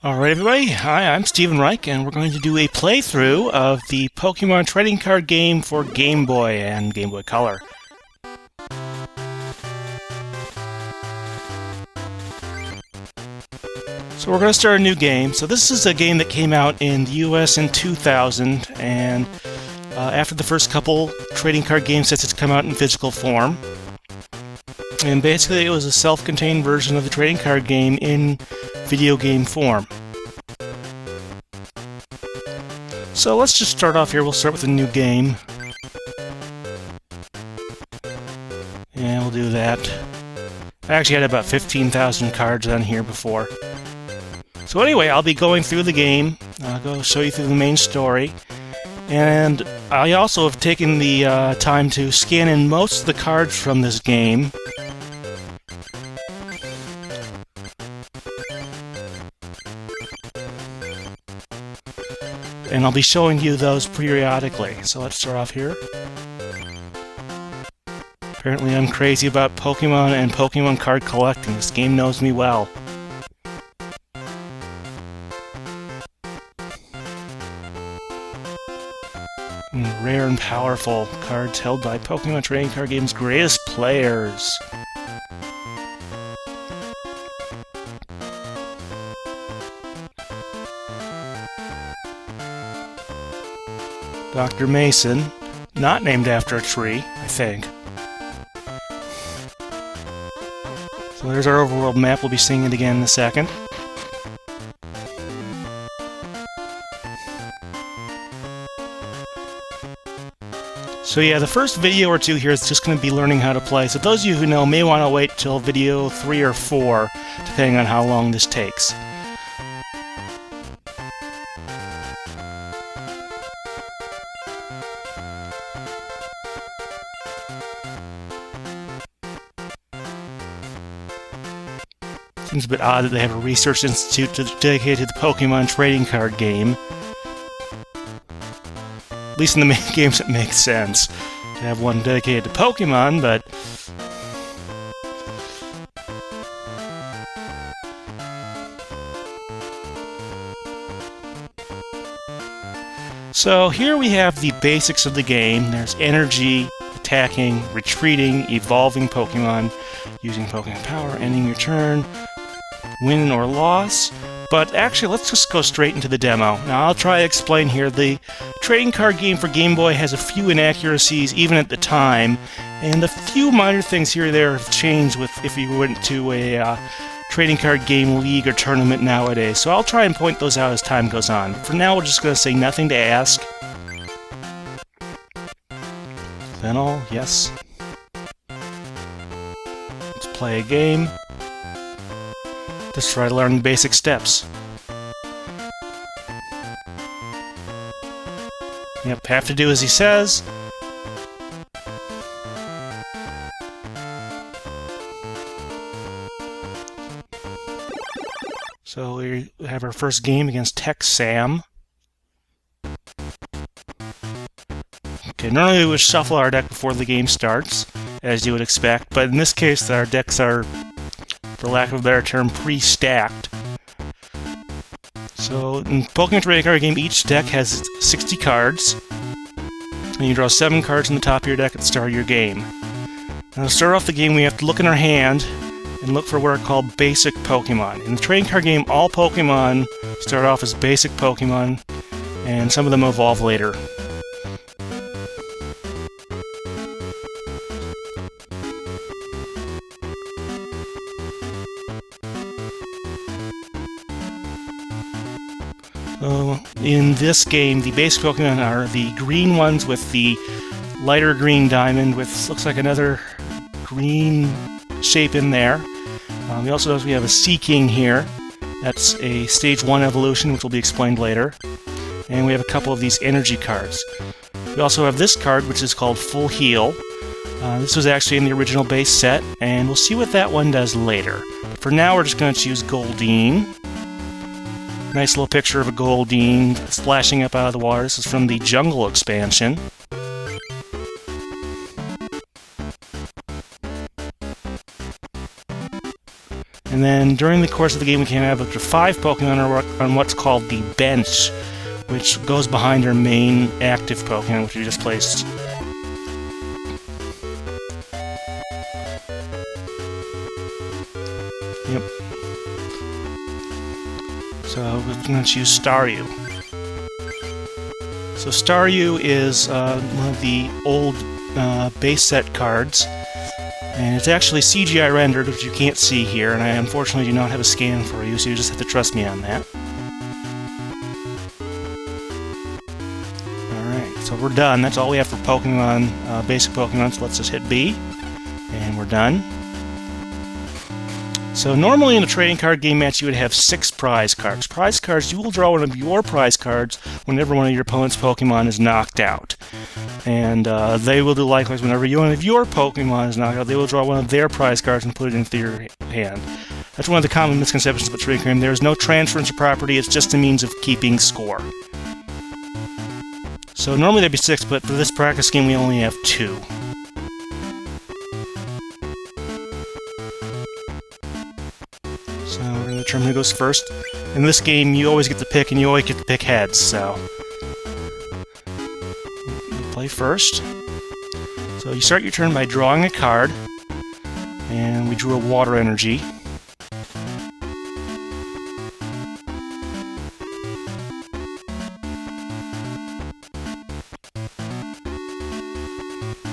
Alright everybody, hi, I'm Stephen Reich, and we're going to do a playthrough of the Pokemon trading card game for Game Boy and Game Boy Color. So we're going to start a new game. So this is a game that came out in the US in 2000, and after the first couple trading card game sets, it's come out in physical form. And basically it was a self-contained version of the trading card game in video game form. So let's just start off here. We'll start with a new game. And we'll do that. I actually had about 15,000 cards on here before. So anyway, I'll be going through the game. I'll go show you through the main story. And I also have taken the time to scan in most of the cards from this game. And I'll be showing you those periodically. So let's start off here. Apparently I'm crazy about Pokemon and Pokemon card collecting. This game knows me well. Rare and powerful cards held by Pokemon trading card game's greatest players. Dr. Mason, not named after a tree, I think. So there's our overworld map. We'll be seeing it again in a second. So yeah, the first video or two here is just going to be learning how to play. So those of you who know may want to wait till video 3 or 4, depending on how long this takes. Seems a bit odd that they have a research institute dedicated to the Pokemon trading card game. At least in the main games it makes sense to have one dedicated to Pokemon, but... So here we have the basics of the game. There's energy, attacking, retreating, evolving Pokemon, using Pokemon power, ending your turn, win or loss. But actually, let's just go straight into the demo. Now, I'll try to explain here. The trading card game for Game Boy has a few inaccuracies, even at the time, and a few minor things here or there have changed with if you went to a trading card game league or tournament nowadays. So I'll try and point those out as time goes on. For now, we're just going to say nothing to ask. Then all, yes. Let's play a game. Just try to learn the basic steps. Yep, have to do as he says. So we have our first game against Tech Sam. Okay, normally we would shuffle our deck before the game starts, as you would expect, but in this case our decks are, for lack of a better term, pre-stacked. So in Pokemon trading card game, each deck has 60 cards, and you draw 7 cards in the top of your deck at the start of your game. Now to start off the game, we have to look in our hand and look for what are called basic Pokemon. In the trading card game, all Pokemon start off as basic Pokemon, and some of them evolve later. In this game, the basic Pokemon are the green ones with the lighter green diamond with looks like another green shape in there. We also notice we have a Sea King here. That's a Stage 1 evolution, which will be explained later. And we have a couple of these energy cards. We also have this card, which is called Full Heal. This was actually in the original base set, and we'll see what that one does later. But for now, we're just going to choose Goldeen. Nice little picture of a Goldeen splashing up out of the water. This is from the Jungle expansion. And then during the course of the game, we can have up to 5 Pokemon on what's called the bench, which goes behind our main active Pokemon, which we just placed. Yep. So we're going to choose Staryu. So Staryu is one of the old base set cards, and it's actually CGI rendered, which you can't see here, and I unfortunately do not have a scan for you, so you just have to trust me on that. Alright, so we're done. That's all we have for Pokemon, basic Pokemon, so let's just hit B, and we're done. So normally in a trading card game match, you would have 6 prize cards. Prize cards, you will draw one of your prize cards whenever one of your opponent's Pokemon is knocked out. And they will do likewise whenever one of your Pokemon is knocked out. They will draw one of their prize cards and put it into your hand. That's one of the common misconceptions of a trading card game. There is no transference of property, it's just a means of keeping score. So normally there'd be 6, but for this practice game we only have 2. So we're going to determine who goes first. In this game, you always get to pick, and you always get to pick heads, so... you play first. So you start your turn by drawing a card, and we drew a water energy.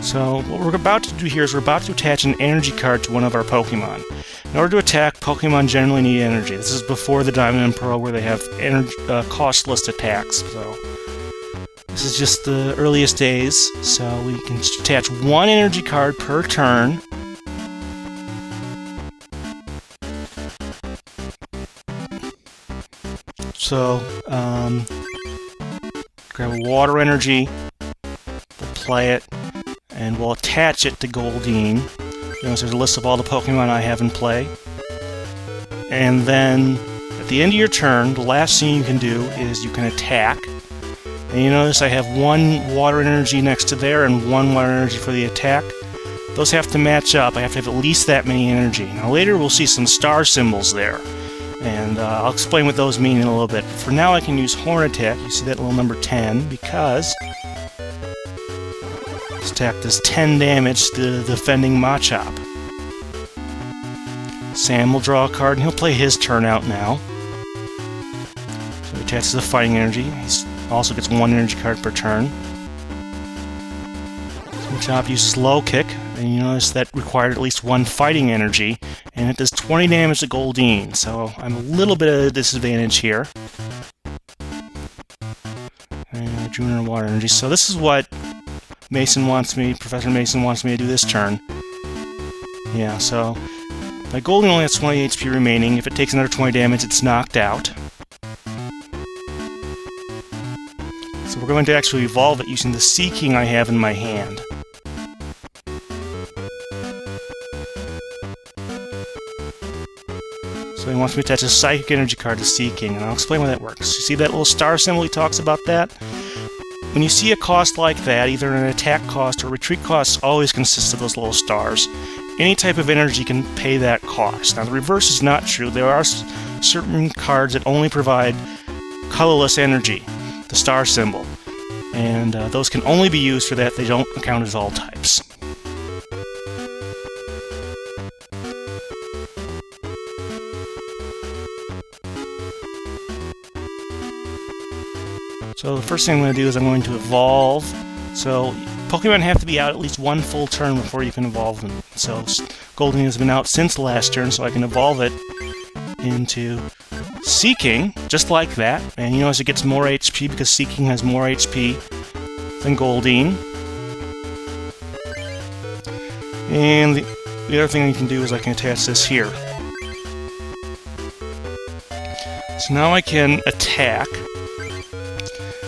So what we're about to do here is we're about to attach an energy card to one of our Pokemon. In order to attack, Pokemon generally need energy. This is before the Diamond and Pearl, where they have costless attacks. So this is just the earliest days. So we can attach 1 energy card per turn. So grab a water energy, we'll play it, and we'll attach it to Goldeen. Notice there's a list of all the Pokemon I have in play. And then, at the end of your turn, the last thing you can do is you can attack. And you notice I have 1 water energy next to there and 1 water energy for the attack. Those have to match up. I have to have at least that many energy. Now later we'll see some star symbols there. And I'll explain what those mean in a little bit. But for now I can use Horn Attack. You see that little number 10, because this attack does 10 damage to the defending Machop. Sam will draw a card, and he'll play his turn out now. So he attaches the fighting energy. He also gets 1 energy card per turn. Machop uses Low Kick, and you notice that required at least 1 fighting energy, and it does 20 damage to Goldeen, so I'm a little bit at a disadvantage here. And I drew in water energy, so this is what Professor Mason wants me to do this turn. Yeah, so my Goldeen only has 20 HP remaining. If it takes another 20 damage, it's knocked out. So we're going to actually evolve it using the Seeking I have in my hand. So he wants me to attach a Psychic Energy card to Seeking, and I'll explain why that works. You see that little star symbol he talks about that? When you see a cost like that, either an attack cost or retreat costs always consist of those little stars. Any type of energy can pay that cost. Now the reverse is not true. There are certain cards that only provide colorless energy, the star symbol. And those can only be used for that. They don't count as all types. So the first thing I'm going to do is I'm going to evolve. So Pokemon have to be out at least 1 full turn before you can evolve them. So Goldeen has been out since the last turn, so I can evolve it into Seeking, just like that. And you notice it gets more HP because Seeking has more HP than Goldeen. And the other thing you can do is I can attach this here. So now I can attack.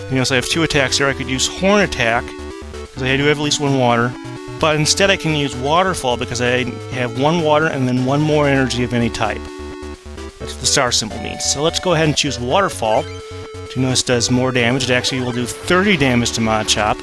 You know, so I have 2 attacks here. I could use Horn Attack, because I do have at least 1 water, but instead I can use Waterfall, because I have 1 water and then 1 more energy of any type. That's what the star symbol means. So let's go ahead and choose Waterfall, which you notice does more damage. It actually will do 30 damage to Machop.